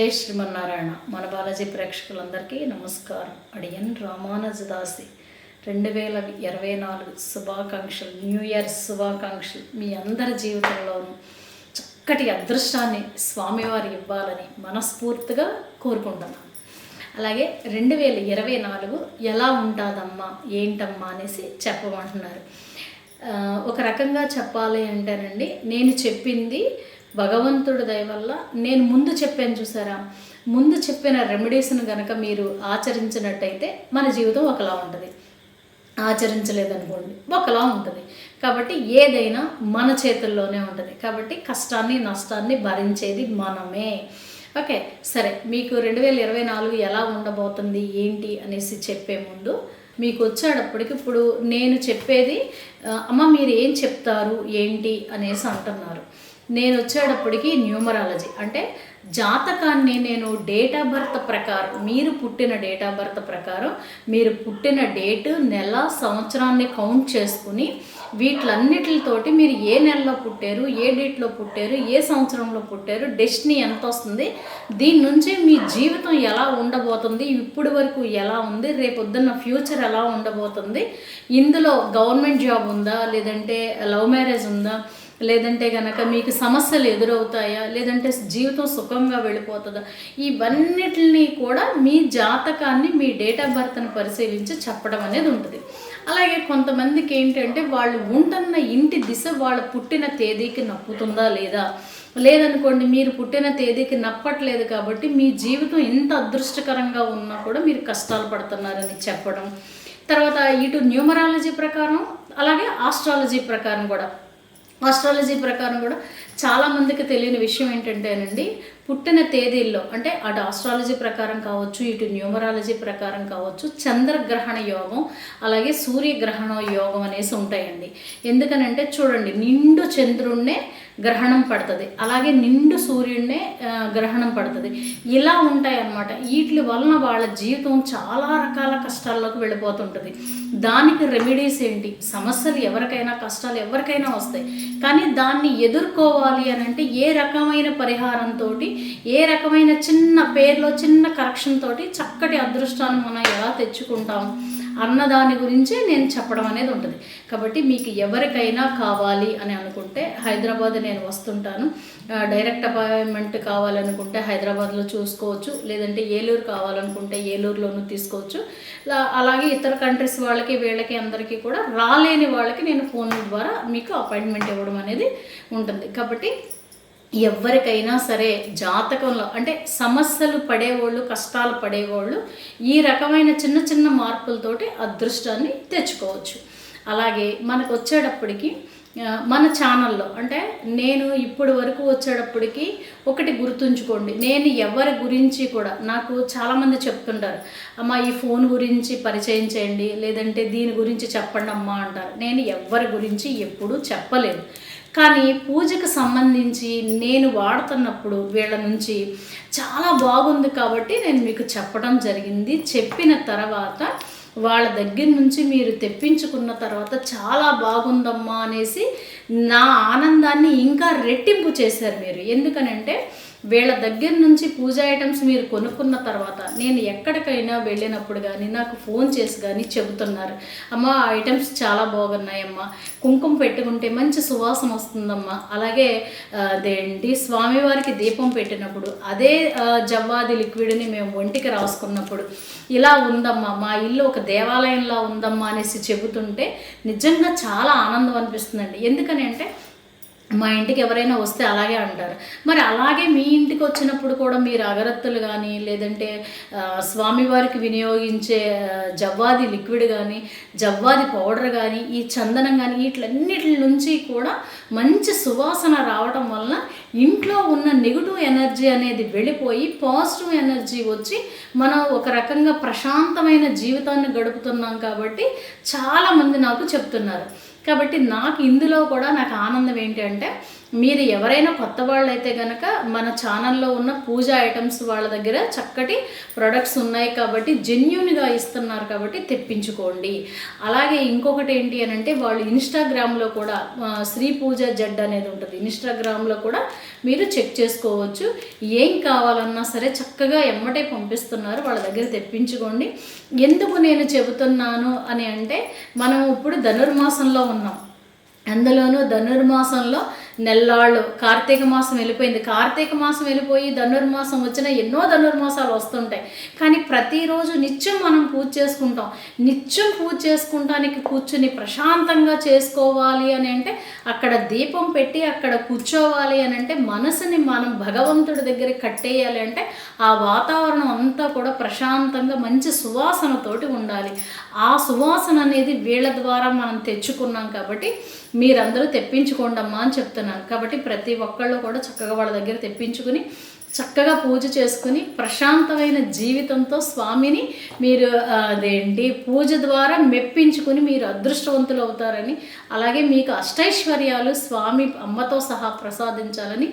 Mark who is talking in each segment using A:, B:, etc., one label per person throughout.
A: జై శ్రీమన్నారాయణ. మన బాలాజీ ప్రేక్షకులందరికీ నమస్కారం. అడియన్ రామానుజదాసి 2024 శుభాకాంక్షలు, న్యూ ఇయర్ శుభాకాంక్షలు. మీ అందరి జీవితంలోనూ చక్కటి అదృష్టాన్ని స్వామివారు ఇవ్వాలని మనస్ఫూర్తిగా కోరుకుంటున్నాను. అలాగే 2024 ఎలా ఉంటుందమ్మా ఏంటమ్మా అనేసి చెప్పమంటున్నారు. ఒక రకంగా చెప్పాలి అంటేనండి, నేను చెప్పింది భగవంతుడి దయ వల్ల నేను ముందు చెప్పాను చూసారా, ముందు చెప్పిన రెమెడీస్ను కనుక మీరు ఆచరించినట్టయితే మన జీవితం ఒకలా ఉంటుంది, ఆచరించలేదనుకోండి ఒకలా ఉంటుంది. కాబట్టి ఏదైనా మన చేతుల్లోనే ఉంటుంది. కాబట్టి కష్టాన్ని నష్టాన్ని భరించేది మనమే. ఓకే, సరే, మీకు 2024 ఎలా ఉండబోతుంది ఏంటి అనేసి చెప్పే ముందు మీకు వచ్చేటప్పటికి ఇప్పుడు నేను చెప్పేది అమ్మ మీరు ఏం చెప్తారు ఏంటి అనేసి అంటున్నారు. నేను వచ్చేటప్పటికి న్యూమరాలజీ అంటే జాతకాన్ని నేను డేట్ ఆఫ్ బర్త్ ప్రకారం, మీరు పుట్టిన డేట్ ఆఫ్ బర్త్ ప్రకారం, మీరు పుట్టిన డేటు, నెల, సంవత్సరాన్ని కౌంట్ చేసుకుని వీటిలన్నిటితోటి మీరు ఏ నెలలో పుట్టారు, ఏ డేట్లో పుట్టారు, ఏ సంవత్సరంలో పుట్టారు, డెస్టినీ ఎంత వస్తుంది, దీని నుంచి మీ జీవితం ఎలా ఉండబోతుంది, ఇప్పటి వరకు ఎలా ఉంది, రేపొద్దున్న ఫ్యూచర్ ఎలా ఉండబోతుంది, ఇందులో గవర్నమెంట్ జాబ్ ఉందా, లేదంటే లవ్ మ్యారేజ్ ఉందా, లేదంటే కనుక మీకు సమస్యలు ఎదురవుతాయా, లేదంటే జీవితం సుఖంగా వెళ్ళిపోతుందా, ఇవన్నిటిని కూడా మీ జాతకాన్ని, మీ డేట్ ఆఫ్ బర్త్ని పరిశీలించి చెప్పడం అనేది ఉంటుంది. అలాగే కొంతమందికి ఏంటంటే వాళ్ళు ఉంటున్న ఇంటి దిశ వాళ్ళ పుట్టిన తేదీకి నప్పుతుందా లేదా, లేదనుకోండి మీరు పుట్టిన తేదీకి నప్పట్లేదు కాబట్టి మీ జీవితం ఎంత అదృష్టకరంగా ఉన్నా కూడా మీరు కష్టాలు పడుతున్నారని చెప్పడం. తర్వాత ఇటు న్యూమరాలజీ ప్రకారం, అలాగే ఆస్ట్రాలజీ ప్రకారం కూడా చాలామందికి తెలియని విషయం ఏంటంటేనండి, పుట్టిన తేదీల్లో అంటే అటు ఆస్ట్రాలజీ ప్రకారం కావచ్చు, ఇటు న్యూమరాలజీ ప్రకారం కావచ్చు, చంద్రగ్రహణ యోగం అలాగే సూర్యగ్రహణ యోగం అనేసి ఉంటాయండి. ఎందుకనంటే చూడండి, నిండు చంద్రుణ్ణే గ్రహణం పడుతుంది, అలాగే నిండు సూర్యుడినే గ్రహణం పడుతుంది. ఇలా ఉంటాయి అన్నమాట. వీటి వలన వాళ్ళ జీవితం చాలా రకాల కష్టాల్లోకి వెళ్ళిపోతుంటుంది. దానికి రెమెడీస్ ఏంటి, సమస్యలు ఎవరికైనా, కష్టాలు ఎవరికైనా వస్తాయి, కానీ దాన్ని ఎదుర్కోవాలి అని అంటే ఏ రకమైన పరిహారంతో, ఏ రకమైన చిన్న పేర్లో చిన్న కరెక్షన్ తోటి చక్కటి అదృష్టాన్ని మనం ఎలా తెచ్చుకుంటాం అన్నదాని గురించి నేను చెప్పడం అనేది ఉంటుంది. కాబట్టి మీకు ఎవరికైనా కావాలి అని అనుకుంటే హైదరాబాద్ నేను వస్తుంటాను, డైరెక్ట్ అపాయింట్మెంట్ కావాలనుకుంటే హైదరాబాద్లో చూసుకోవచ్చు, లేదంటే ఏలూరు కావాలనుకుంటే ఏలూరులోనూ తీసుకోవచ్చు. అలాగే ఇతర కంట్రీస్ వాళ్ళకి వీళ్ళకి అందరికీ కూడా రాలేని వాళ్ళకి నేను ఫోన్ ద్వారా మీకు అపాయింట్మెంట్ ఇవ్వడం అనేది ఉంటుంది. కాబట్టి ఎవరికైనా సరే జాతకంలో అంటే సమస్యలు పడేవాళ్ళు, కష్టాలు పడేవాళ్ళు ఈ రకమైన చిన్న చిన్న మార్పులతోటి అదృష్టాన్ని తెచ్చుకోవచ్చు. అలాగే మనకు వచ్చేటప్పటికి మన ఛానల్లో అంటే నేను ఇప్పటి వరకు వచ్చేటప్పటికి ఒకటి గుర్తుంచుకోండి, నేను ఎవరి గురించి కూడా, నాకు చాలామంది చెప్తుంటారు అమ్మ ఈ ఫోన్ గురించి పరిచయం చేయండి, లేదంటే దీని గురించి చెప్పండి అమ్మా అంటారు. నేను ఎవరి గురించి ఎప్పుడూ చెప్పలేదు. కానీ పూజకు సంబంధించి నేను వాడుతున్నప్పుడు వీళ్ళ నుంచి చాలా బాగుంది కాబట్టి నేను మీకు చెప్పడం జరిగింది. చెప్పిన తర్వాత వాళ్ళ దగ్గర నుంచి మీరు తెప్పించుకున్న తర్వాత చాలా బాగుందమ్మా అనేసి నా ఆనందాన్ని ఇంకా రెట్టింపు చేశారు మీరు. ఎందుకనంటే వీళ్ళ దగ్గర నుంచి పూజా ఐటమ్స్ మీరు కొనుక్కున్న తర్వాత నేను ఎక్కడికైనా వెళ్ళినప్పుడు కానీ నాకు ఫోన్ చేసి కానీ చెబుతున్నారు, అమ్మ ఐటమ్స్ చాలా బాగున్నాయమ్మా, కుంకుమ పెట్టుకుంటే మంచి సువాసన వస్తుందమ్మా, అలాగే అదేంటి స్వామివారికి దీపం పెట్టినప్పుడు అదే జవ్వాది లిక్విడ్ని మేము ఒంటికి రాసుకున్నప్పుడు ఇలా ఉందమ్మా, మా ఇల్లు ఒక దేవాలయంలా ఉందమ్మా అనేసి చెబుతుంటే నిజంగా చాలా ఆనందం అనిపిస్తుందండి. ఎందుకని అంటే మా ఇంటికి ఎవరైనా వస్తే అలాగే అంటారు. మరి అలాగే మీ ఇంటికి వచ్చినప్పుడు కూడా మీరు అగరత్తులు కానీ, లేదంటే స్వామివారికి వినియోగించే జవ్వాది లిక్విడ్ కానీ, జవ్వాది పౌడర్ కానీ, ఈ చందనం కానీ, వీటిలన్నిటి నుంచి కూడా మంచి సువాసన రావటం వలన ఇంట్లో ఉన్న నెగిటివ్ ఎనర్జీ అనేది వెళ్ళిపోయి పాజిటివ్ ఎనర్జీ వచ్చి మనం ఒక రకంగా ప్రశాంతమైన జీవితాన్ని గడుపుతున్నాం. కాబట్టి చాలామంది నాకు చెప్తున్నారు. కాబట్టి నాకు ఇందులో కూడా నాకు ఆనందం ఏంటి అంటే మీరు ఎవరైనా కొత్త వాళ్ళైతే కనుక మన ఛానల్లో ఉన్న పూజ ఐటమ్స్ వాళ్ళ దగ్గర చక్కటి ప్రొడక్ట్స్ ఉన్నాయి కాబట్టి జెన్యూన్గా ఇస్తున్నారు కాబట్టి తెప్పించుకోండి. అలాగే ఇంకొకటి ఏంటి అని అంటే వాళ్ళు ఇన్స్టాగ్రామ్లో కూడా శ్రీ పూజ జడ్ అనేది ఉంటుంది, ఇన్స్టాగ్రామ్లో కూడా మీరు చెక్ చేసుకోవచ్చు. ఏం కావాలన్నా సరే చక్కగా ఎమ్మటే పంపిస్తున్నారు, వాళ్ళ దగ్గర తెప్పించుకోండి. ఎందుకు నేను చెబుతున్నాను అని అంటే మనం ఇప్పుడు ధనుర్మాసంలో ఉన్నాం, అందులోనూ ధనుర్మాసంలో నెల్లాళ్ళు కార్తీక మాసం వెళ్ళిపోయింది. కార్తీక మాసం వెళ్ళిపోయి ధనుర్మాసం వచ్చిన ఎన్నో ధనుర్మాసాలు వస్తుంటాయి, కానీ ప్రతిరోజు నిత్యం మనం పూజ చేసుకుంటాం. నిత్యం పూజ చేసుకుంటానికి కూర్చుని ప్రశాంతంగా చేసుకోవాలి అని అంటే అక్కడ దీపం పెట్టి అక్కడ కూర్చోవాలి అని అంటే మనసుని మనం భగవంతుడి దగ్గర కట్టేయాలి అంటే ఆ వాతావరణం అంతా కూడా ప్రశాంతంగా మంచి సువాసనతోటి ఉండాలి. ఆ సువాసన అనేది వీళ్ళ ద్వారా మనం తెచ్చుకున్నాం కాబట్టి మీరందరూ తెప్పించుకోండమ్మా అని చెప్తున్నాను. కాబట్టి ప్రతి ఒక్కళ్ళు కూడా చక్కగా వాళ్ళ దగ్గర తెప్పించుకుని చక్కగా పూజ చేసుకుని ప్రశాంతమైన జీవితంతో స్వామిని మీరు పూజ ద్వారా మెప్పించుకుని మీరు అదృష్టవంతులు అవుతారని, అలాగే మీకు అష్టైశ్వర్యాలు స్వామి అమ్మతో సహా ప్రసాదించాలని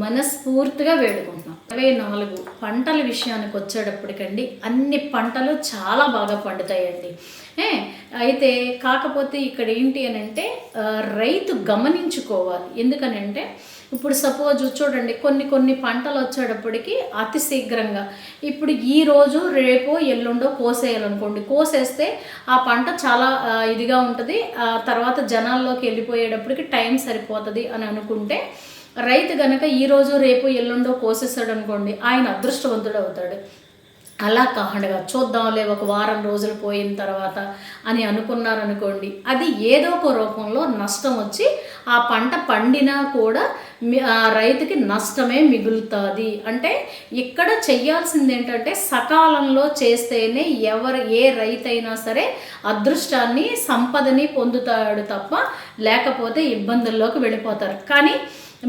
A: మనస్ఫూర్తిగా వేడుకుంటున్నాం. 24 పంటల విషయానికి వచ్చేటప్పటికండి అన్ని పంటలు చాలా బాగా పండుతాయండి. అయితే కాకపోతే ఇక్కడ ఏంటి అని అంటే రైతు గమనించుకోవాలి. ఎందుకనంటే ఇప్పుడు సపోజ్ చూడండి కొన్ని పంటలు వచ్చేటప్పటికి అతి శీఘ్రంగా ఇప్పుడు ఈరోజు రేపో ఎల్లుండో కోసేయాలనుకోండి, కోసేస్తే ఆ పంట చాలా ఇదిగా ఉంటుంది, తర్వాత జనాల్లోకి వెళ్ళిపోయేటప్పటికి టైం సరిపోతుంది అని అనుకుంటే రైతు కనుక ఈరోజు రేపు ఎల్లుండో కోసేస్తాడు అనుకోండి, ఆయన అదృష్టవంతుడు అవుతాడు. అలా కాకుండా చూద్దాంలే ఒక వారం రోజులు పోయిన తర్వాత అని అనుకున్నారనుకోండి, అది ఏదో ఒక రూపంలో నష్టం వచ్చి ఆ పంట పండినా కూడా ఆ రైతుకి నష్టమే మిగులుతుంది. అంటే ఇక్కడ చెయ్యాల్సింది ఏంటంటే సకాలంలో చేస్తేనే ఏ రైతు అయినా సరే అదృష్టాన్ని సంపదని పొందుతాడు తప్ప లేకపోతే ఇబ్బందుల్లోకి వెళ్ళిపోతారు. కానీ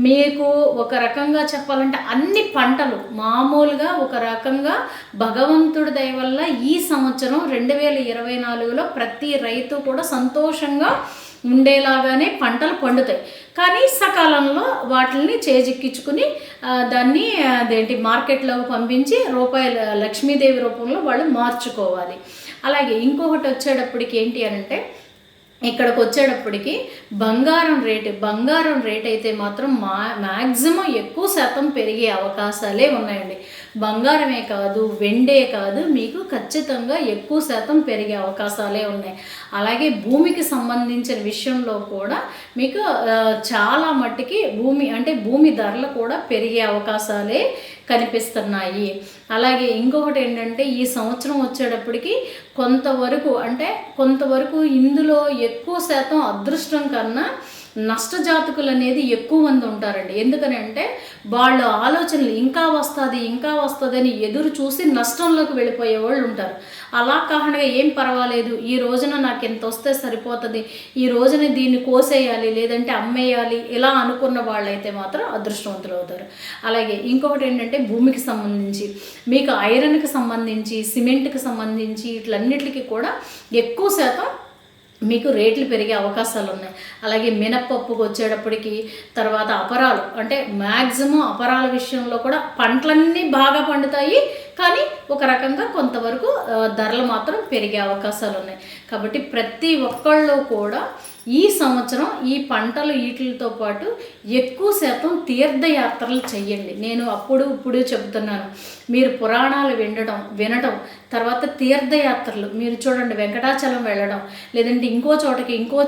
A: మీకు ఒక రకంగా చెప్పాలంటే అన్ని పంటలు మామూలుగా ఒక రకంగా భగవంతుడి దయ వల్ల ఈ సంవత్సరం 2024లో ప్రతి రైతు కూడా సంతోషంగా ఉండేలాగానే పంటలు పండుతాయి. కానీ సకాలంలో వాటిని చేజిక్కించుకుని దాన్ని మార్కెట్లోకి పంపించి లక్ష్మీదేవి రూపంలో వాళ్ళు మార్చుకోవాలి. అలాగే ఇంకొకటి వచ్చేటప్పటికి ఏంటి అని అంటే ఇక్కడికి వచ్చేటప్పటికి బంగారం రేట్ అయితే మాత్రం మ్యాక్సిమం ఎక్కువ శాతం పెరిగే అవకాశాలే ఉన్నాయండి. బంగారమే కాదు వెండే కాదు, మీకు ఖచ్చితంగా ఎక్కువ శాతం పెరిగే అవకాశాలే ఉన్నాయి. అలాగే భూమికి సంబంధించిన విషయంలో కూడా మీకు చాలా మట్టుకి భూమి ధరలు కూడా పెరిగే అవకాశాలే కనిపిస్తున్నాయి. అలాగే ఇంకొకటి ఏంటంటే ఈ సంవత్సరం వచ్చేటప్పటికి కొంతవరకు ఇందులో ఎక్కువ శాతం అదృష్టం కన్నా నష్టజాతకులు అనేది ఎక్కువ మంది ఉంటారండి. ఎందుకని అంటే వాళ్ళ ఆలోచనలు ఇంకా వస్తుంది అని ఎదురు చూసి నష్టంలోకి వెళ్ళిపోయే వాళ్ళు ఉంటారు. అలా కాకుండా ఏం పర్వాలేదు, ఈ రోజున నాకు ఎంత వస్తే సరిపోతుంది, ఈ రోజున దీన్ని కోసేయాలి లేదంటే అమ్మేయాలి ఇలా అనుకున్న వాళ్ళైతే మాత్రం అదృష్టవంతులు అవుతారు. అలాగే ఇంకొకటి ఏంటంటే భూమికి సంబంధించి మీకు ఐరన్కి సంబంధించి సిమెంట్కి సంబంధించి ఇట్లన్నిటికీ కూడా ఎక్కువ శాతం మీకు రేట్లు పెరిగే అవకాశాలు ఉన్నాయి. అలాగే మినప్పప్పుకు వచ్చేటప్పటికి తర్వాత అపరాలు అంటే మ్యాక్సిమం అపరాల విషయంలో కూడా పంటలన్నీ బాగా పండుతాయి, కానీ ఒక రకంగా కొంతవరకు ధరలు మాత్రం పెరిగే అవకాశాలు ఉన్నాయి. కాబట్టి ప్రతి ఒక్కళ్ళు కూడా ఈ సంవత్సరం ఈ పంటలు వీటితో పాటు ఎక్కువ శాతం తీర్థయాత్రలు చెయ్యండి. నేను ఇప్పుడు చెబుతున్నాను, మీరు పురాణాలు వినడం తర్వాత తీర్థయాత్రలు మీరు చూడండి, వెంకటాచలం వెళ్ళడం లేదంటే ఇంకో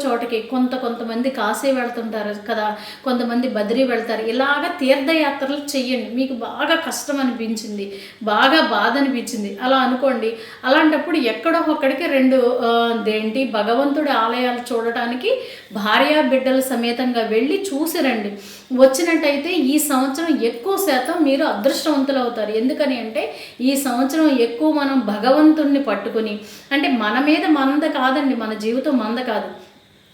A: చోటకి కొంతమంది కాశీ వెళ్తుంటారు కదా, కొంతమంది బద్రీ వెళ్తారు. ఇలాగ తీర్థయాత్రలు చెయ్యండి. మీకు బాగా కష్టం అనిపించింది, బాగా బాధ అనిపించింది అలా అనుకోండి, అలాంటప్పుడు ఎక్కడో ఒక్కడికి 2 భగవంతుడి ఆలయాలు చూడటానికి భార్య బిడ్డల సమేతంగా వెళ్ళి చూసి రండి. వచ్చినట్టయితే ఈ సంవత్సరం ఎక్కువ శాతం మీరు అదృష్టవంతులు అవుతారు. ఎందుకని అంటే ఈ సంవత్సరం ఎక్కువ మనం భగవంతుడిని పట్టుకుని, అంటే మన మీద మంద కాదండి, మన జీవితం మంద కాదు,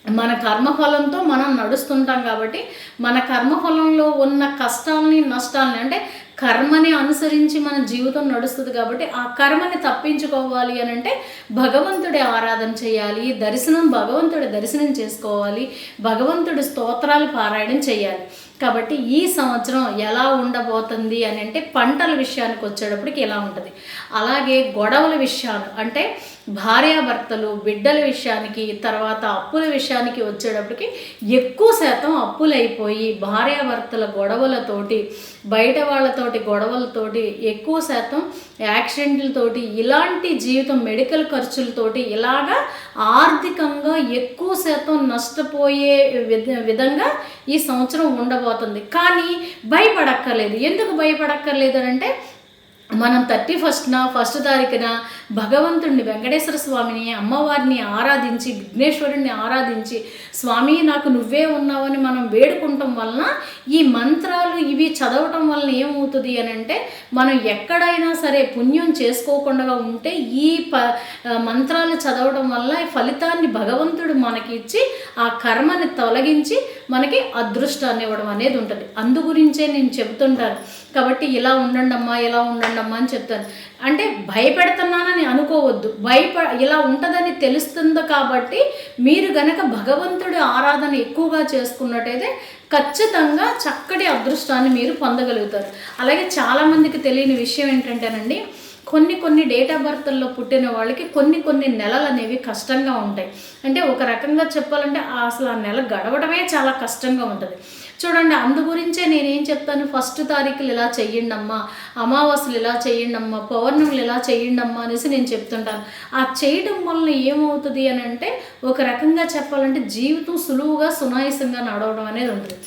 A: మన కర్మఫలంతో మనం నడుస్తుంటాం కాబట్టి మన కర్మఫలంలో ఉన్న కష్టాలని నష్టాలని అంటే కర్మని అనుసరించి మన జీవితం నడుస్తుంది కాబట్టి ఆ కర్మని తప్పించుకోవాలి అని అంటే భగవంతుడి ఆరాధన చేయాలి, భగవంతుడి దర్శనం చేసుకోవాలి, భగవంతుడి స్తోత్రాలు పారాయణం చేయాలి. కాబట్టి ఈ సంవత్సరం ఎలా ఉండబోతుంది అని అంటే పంటల విషయానికి వచ్చేటప్పటికి ఎలా ఉంటుంది. అలాగే గొడవల విషయాలు అంటే భార్యాభర్తలు బిడ్డల విషయానికి, తర్వాత అప్పుల విషయానికి వచ్చేటప్పటికి ఎక్కువ శాతం అప్పులైపోయి భార్యాభర్తల గొడవలతోటి, బయట వాళ్ళతోటి గొడవలతోటి, ఎక్కువ శాతం యాక్సిడెంట్లతోటి, ఇలాంటి జీవితం మెడికల్ ఖర్చులతోటి ఇలాగా ఆర్థికంగా ఎక్కువ శాతం నష్టపోయే విధంగా ఈ సంవత్సరం ఉండబోతుంది. కానీ భయపడక్కర్లేదు. ఎందుకు భయపడక్కర్లేదు అంటే మనం 31న ఫస్ట్ తారీఖున భగవంతుడిని, వెంకటేశ్వర స్వామిని, అమ్మవారిని ఆరాధించి, విఘ్నేశ్వరుడిని ఆరాధించి, స్వామి నాకు నువ్వే ఉన్నావని మనం వేడుకుంటాం వలన ఈ మంత్రాలు ఇవి చదవటం వలన ఏమవుతుంది అని అంటే మనం ఎక్కడైనా సరే పుణ్యం చేసుకోకుండా ఉంటే ఈ మంత్రాలు చదవడం వల్ల ఫలితాన్ని భగవంతుడు మనకి ఇచ్చి ఆ కర్మని తొలగించి మనకి అదృష్టాన్ని ఇవ్వడం అనేది ఉంటుంది. అందు గురించే నేను చెబుతుంటాను. కాబట్టి ఇలా ఉండండి అమ్మా, ఇలా ఉండండి అమ్మా అని చెప్తాను. అంటే భయపెడుతున్నానని అనుకోవద్దు. ఇలా ఉంటుందని తెలుస్తుంది కాబట్టి మీరు గనక భగవంతుడి ఆరాధన ఎక్కువగా చేసుకున్నట్టయితే ఖచ్చితంగా చక్కటి అదృష్టాన్ని మీరు పొందగలుగుతారు. అలాగే చాలామందికి తెలియని విషయం ఏంటంటేనండి, కొన్ని డేట్ ఆఫ్ బర్త్ల్లో పుట్టిన వాళ్ళకి కొన్ని నెలలు అనేవి కష్టంగా ఉంటాయి. అంటే ఒక రకంగా చెప్పాలంటే అసలు ఆ నెల గడవడమే చాలా కష్టంగా ఉంటుంది. చూడండి, అందు గురించే నేనేం చెప్తాను, ఫస్ట్ తారీఖులు ఇలా చెయ్యండి అమ్మా, అమావాస్యలు ఇలా చేయండి అమ్మా, పౌర్ణములు ఇలా చేయండి అమ్మా అనేసి నేను చెప్తుంటాను. ఆ చేయటం వలన ఏమవుతుంది అని అంటే ఒక రకంగా చెప్పాలంటే జీవితం సులువుగా సునాయాసంగా నడవడం అనేది ఉంటుంది.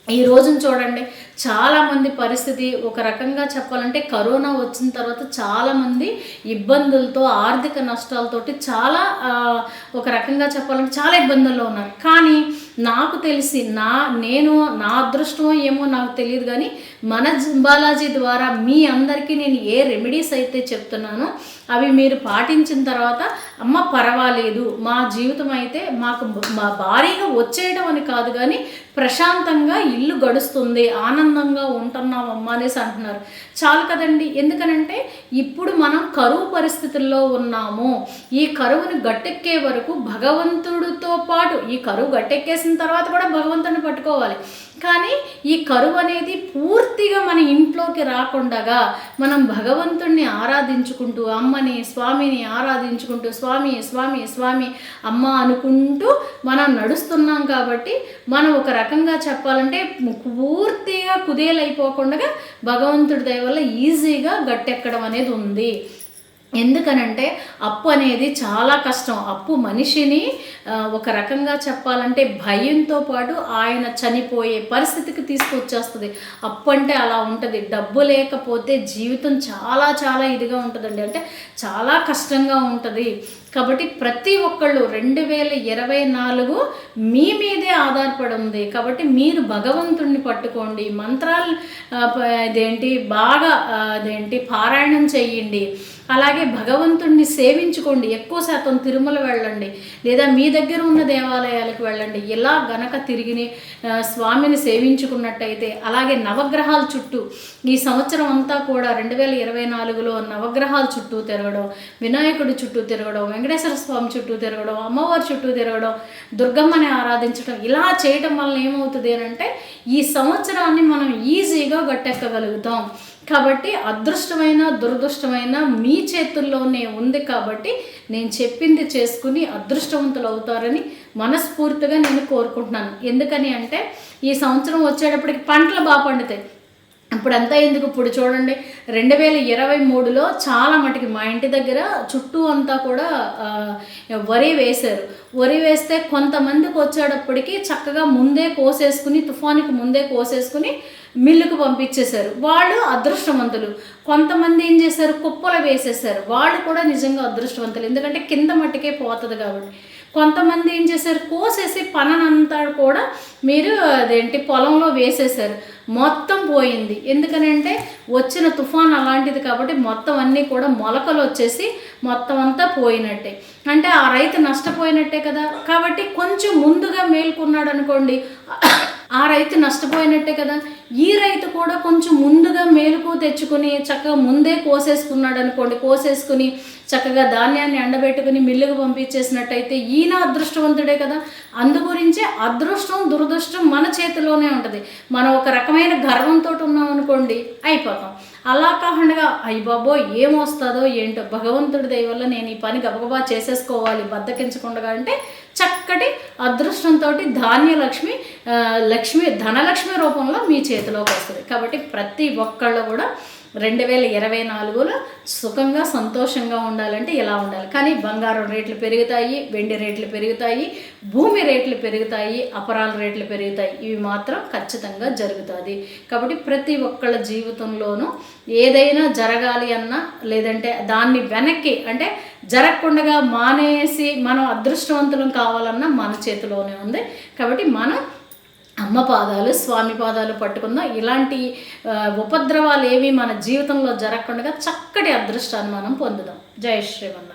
A: ఈ రోజున చూడండి, చాలామంది పరిస్థితి ఒక రకంగా చెప్పాలంటే కరోనా వచ్చిన తర్వాత చాలామంది ఇబ్బందులతో, ఆర్థిక నష్టాలతోటి చాలా ఒక రకంగా చెప్పాలంటే చాలా ఇబ్బందుల్లో ఉన్నారు. కానీ నాకు తెలిసి నా అదృష్టం ఏమో నాకు తెలియదు, కానీ మన బాలాజీ ద్వారా మీ అందరికీ నేను ఏ రెమెడీస్ అయితే చెప్తున్నానో అవి మీరు పాటించిన తర్వాత అమ్మ పర్వాలేదు, మా జీవితం అయితే మాకు భారీగా వచ్చేయడం అని కాదు కానీ ప్రశాంతంగా ఇల్లు గడుస్తుంది, ఆనందంగా ఉంటున్నామమ్మా అనేసి అంటున్నారు. చాలు కదండి. ఎందుకనంటే ఇప్పుడు మనం కరువు పరిస్థితుల్లో ఉన్నాము. ఈ కరువుని గట్టెక్కే వరకు భగవంతుడితో పాటు, ఈ కరువు గట్టెక్కేసిన తర్వాత కూడా భగవంతుడిని పట్టుకోవాలి. కానీ ఈ కరువు అనేది పూర్తిగా మన ఇంట్లోకి రాకుండా మనం భగవంతుడిని ఆరాధించుకుంటూ, అమ్మని స్వామిని ఆరాధించుకుంటూ స్వామి స్వామి స్వామి అమ్మ అనుకుంటూ మనం నడుస్తున్నాం. కాబట్టి మనం ఒక రకంగా చెప్పాలంటే పూర్తిగా కుదేలైపోకుండా భగవంతుడి దయ వల్ల ఈజీగా గట్టెక్కడం అనేది ఉంది. ఎందుకనంటే అప్పు అనేది చాలా కష్టం. అప్పు మనిషిని ఒక రకంగా చెప్పాలంటే భయంతో పాటు ఆయన చనిపోయే పరిస్థితికి తీసుకొచ్చేస్తుంది. అప్పు అంటే అలా ఉంటుంది. డబ్బు లేకపోతే జీవితం చాలా చాలా ఇదిగా ఉంటుందండి, అంటే చాలా కష్టంగా ఉంటుంది. కాబట్టి ప్రతి ఒక్కళ్ళు 2024 మీ మీదే ఆధారపడి ఉంది. కాబట్టి మీరు భగవంతుడిని పట్టుకోండి, మంత్రాలు బాగా పారాయణం చేయండి, అలాగే భగవంతుడిని సేవించుకోండి. ఎక్కువ శాతం తిరుమల వెళ్ళండి, లేదా మీ దగ్గర ఉన్న దేవాలయాలకు వెళ్ళండి. ఇలా గనక తిరిగి స్వామిని సేవించుకున్నట్టయితే, అలాగే నవగ్రహాల చుట్టూ ఈ సంవత్సరం అంతా కూడా 2024లో నవగ్రహాల చుట్టూ తిరగడం, వినాయకుడి చుట్టూ తిరగడం, వెంకటేశ్వర స్వామి చుట్టూ తిరగడం, అమ్మవారి చుట్టూ తిరగడం, దుర్గమ్మని ఆరాధించడం, ఇలా చేయడం వల్ల ఏమవుతుంది అని అంటే ఈ సంవత్సరాన్ని మనం ఈజీగా గట్టెక్కగలుగుతాం. కాబట్టి అదృష్టమైన దురదృష్టమైన మీ చేతుల్లోనే ఉంది. కాబట్టి నేను చెప్పింది చేసుకుని అదృష్టవంతులు అవుతారని మనస్ఫూర్తిగా నేను కోరుకుంటున్నాను. ఎందుకని అంటే ఈ సంవత్సరం వచ్చేటప్పటికి పంటలు బాగా పండుతాయి. ఇప్పుడంతా ఎందుకు, ఇప్పుడు చూడండి 2023లో చాలా మటుకి మా ఇంటి దగ్గర చుట్టూ అంతా కూడా వరి వేశారు. వరి వేస్తే కొంతమందికి వచ్చేటప్పటికి చక్కగా ముందే కోసేసుకుని, తుఫానికి ముందే కోసేసుకుని మిల్లుకు పంపించేశారు. వాళ్ళు అదృష్టవంతులు. కొంతమంది ఏం చేశారు, కుప్పలు వేసేసారు. వాళ్ళు కూడా నిజంగా అదృష్టవంతులు, ఎందుకంటే కింద మట్టికే పోతుంది కాబట్టి. కొంతమంది ఏం చేశారు, కోసేసి పననంతా కూడా మీరు పొలంలో వేసేసారు. మొత్తం పోయింది. ఎందుకనంటే వచ్చిన తుఫాన్ అలాంటిది కాబట్టి మొత్తం అన్నీ కూడా మొలకలు వచ్చేసి మొత్తం అంతా పోయినట్టే. అంటే ఆ రైతు నష్టపోయినట్టే కదా. కాబట్టి కొంచెం ముందుగా మేల్కొన్నాడు అనుకోండి, ఆ రైతు నష్టపోయినట్టే కదా. ఈ రైతు కూడా కొంచెం ముందుగా మేలుకు తెచ్చుకుని చక్కగా ముందే కోసేసుకున్నాడు అనుకోండి, కోసేసుకుని చక్కగా ధాన్యాన్ని ఎండబెట్టుకుని మిల్లుకు పంపించేసినట్టయితే ఈయన అదృష్టవంతుడే కదా. అందుగురించే అదృష్టం దురదృష్టం మన చేతిలోనే ఉంటుంది. మనం ఒక రకమైన గర్వంతో ఉన్నాం అనుకోండి, అయిపోతాం. అలా కాకుండా అయ్యి బాబో ఏమొస్తుందో ఏంటో, భగవంతుడి దయ వల్ల నేను ఈ పని గబగబా చేసేసుకోవాలి బద్దకించకుండా అంటే చక్కటి అదృష్టంతో ధాన్యలక్ష్మి ధనలక్ష్మి రూపంలో మీ చేతిలోకి వస్తుంది. కాబట్టి ప్రతి ఒక్కళ్ళు కూడా 2024లో సుఖంగా సంతోషంగా ఉండాలంటే ఇలా ఉండాలి. కానీ బంగారం రేట్లు పెరుగుతాయి, వెండి రేట్లు పెరుగుతాయి, భూమి రేట్లు పెరుగుతాయి, అపరాల రేట్లు పెరుగుతాయి. ఇవి మాత్రం ఖచ్చితంగా జరుగుతుంది. కాబట్టి ప్రతి ఒక్కళ్ళ జీవితంలోనూ ఏదైనా జరగాలి అన్నా లేదంటే దాన్ని వెనక్కి అంటే జరగకుండా మానేసి మనం అదృష్టవంతులం కావాలన్నా మన చేతిలోనే ఉంది. కాబట్టి మనం అమ్మ పాదాలు స్వామి పాదాలు పట్టుకుందాం. ఇలాంటి ఉపద్రవాలు ఏవి మన జీవితంలో జరగకుండా చక్కటి అదృష్టాన్ని మనం పొందుదాం. జై శ్రీమన్నారాయణ.